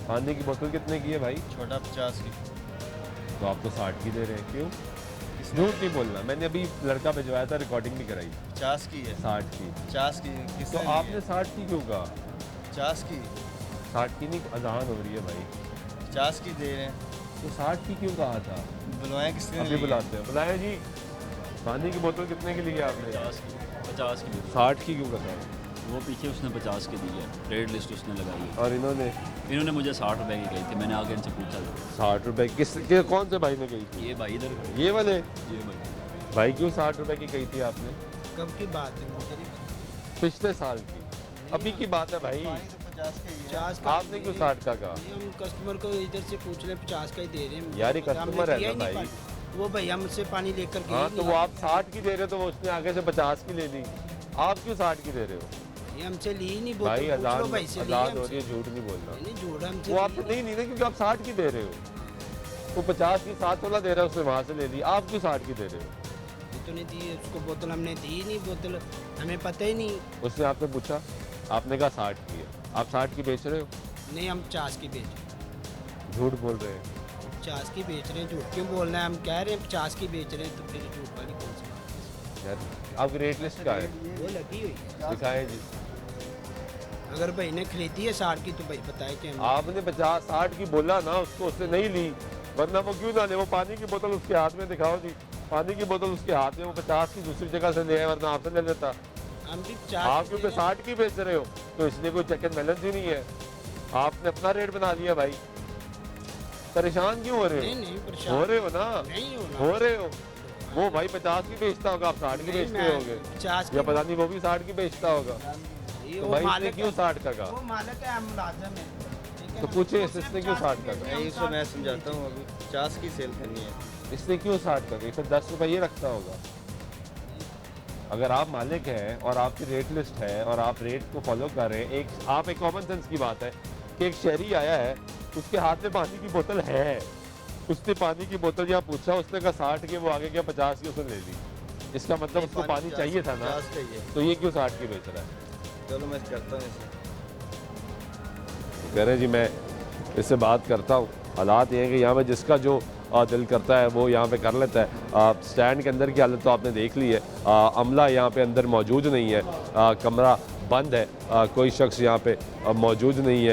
पानी की बोतल कितने की है भाई? छोटा 50 की। तो आप तो 60 की दे रहे हैं, क्यों? किसने? झूठ नहीं बोलना, मैंने अभी लड़का भिजवाया था, रिकॉर्डिंग भी कराई। 50 की है। 60 की। 50 की तो किसने आपने 60 की क्यों कहा? 50 की 60 की नहीं, अजान हो रही है भाई। 50 की दे रहे हैं। तो 60 की क्यों कहा था? बुलवाएं किसने? अभी बुलाते हैं, बुलाए जी। पानी की बोतल कितने की ली है आपने? 50 की 60 की क्यों कहा? वो पीछे उसने 50 की दी है, रेड लिस्ट उसने लगाई है। और इन्होंने इन्होंने मुझे 60 रुपए की कही थी, मैंने आगे इनसे पूछा था। 60 रुपए कौन से भाई ने कही थी? ये भाई इधर ये वाले ये भाई भाई क्यों 60 रुपए की कही थी आपने? कब की बात है मुझे नहीं पता। पिछले साल की, अभी की बात है भाई। 50 की है। 50 का आपने क्यों 60 का कहा? हम कस्टमर को इधर से पूछ रहे 50 का ही दे रहे हैं। यार ये पता, हमने कस्टमर है दिया ना ही नहीं भाई। पानी। वो भैया मुझसे पानी लेकर गए हाँ ही तो नहीं। वो आप 60 की दे रहे हो, तो वो उसने आगे से 50 की ले ली। आप क्यों 60 की दे रहे हो? ये हमसे ली ही नहीं बोतल। भाई पूछ लो आजाद भाई से ली आजाद हो हमसे। रही है, झूठ नहीं बोलना। नहीं झूठ हमसे वो ली आपसे नहीं। नहीं ली ना, क्योंकि आप 60 की दे रहे हो। वो 50 की 7 वाला दे रहा है, उसने वहाँ से ले ली। आप क्यों 60 की दे रहे हो? ये तो नहीं दी उसको बोतल, हमने दी ही नहीं बोतल, हमें पता ही नहीं। उसने आपसे पूछा, आपने कहा 60 की है। आप 60 की बेच रहे हो? नहीं हम 50 की बेच रहे हैं। झूठ बोल रहे हैं। 50 की बेच रहे हैं, झूठ क्यों बोलना है? हम कह रहे हैं 50 की बेच रहे हैं, तो फिर झूठ वाली कौन सी बात है? यार आपकी रेट लिस्ट का है, वो लगी हुई है। दिखाएं जी। अगर भाई ने खरीदी है 60 की तो भाई बताए कि हमने आपने 50 60 की बोला ना उसको, उसने नहीं ली, वरना वो क्यों ना ले? वो पानी की बोतल उसके हाथ में, दिखाओ जी। पानी की बोतल उसके हाथ में, वो 50 की दूसरी जगह से ले आए, वरना आपसे ले लेता। हम भी 50 आप क्योंकि 60 की बेच रहे हो, तो इसलिए कोई चेक एंड बैलेंस ही नहीं है। आपने अपना रेट बना लिया भाई। परेशान क्यों हो रहे नहीं हो? नहीं हो परेशान रहे हो ना? नहीं होना। हो रहे हो। वो भाई 50 की बेचता होगा, आप 60 की नहीं, बेचते मैं होगे। 50 की या पता नहीं वो भी 60 की बेचता होगा। ये तो वो भाई इसने मालिक क्यों है। 60 का कहा? वो मालिक है, हम मुलाजिम हैं। ठीक है तो ना? पूछे वो इसने सिर्फ क्यों 50 60 का की कहा? नहीं इसको मैं समझाता हूँ अभी 50 की सेल करनी है। इसने क्यों 60 का कहा? फिर 10 रुपये ये रखता होगा। अगर आप मालिक हैं और आपकी रेट लिस्ट है और आप रेट को फॉलो कर रहे हैं, एक कॉमन सेंस की बात है कि एक शहरी आया है, उसके हाथ में पानी की बोतल है, उसने पानी की बोतल यहाँ पूछा, उसने कहा 60 की, वो आगे गया 50 की, उसने ले ली। इसका मतलब उसको पानी चाहिए था ना, 50 का ही है। तो ये क्यों 60 की बेच रहा है? चलो मैं करता हूँ इसे। कह रहे हैं जी मैं इससे बात करता हूँ। हालात ये हैं कि यहाँ पे जिसका जो दिल करता है वो यहाँ पे कर लेता है। स्टैंड के अंदर की हालत तो आपने देख ली है। अमला यहाँ पे अंदर मौजूद नहीं है, कमरा बंद है, कोई शख्स यहाँ पे मौजूद नहीं है।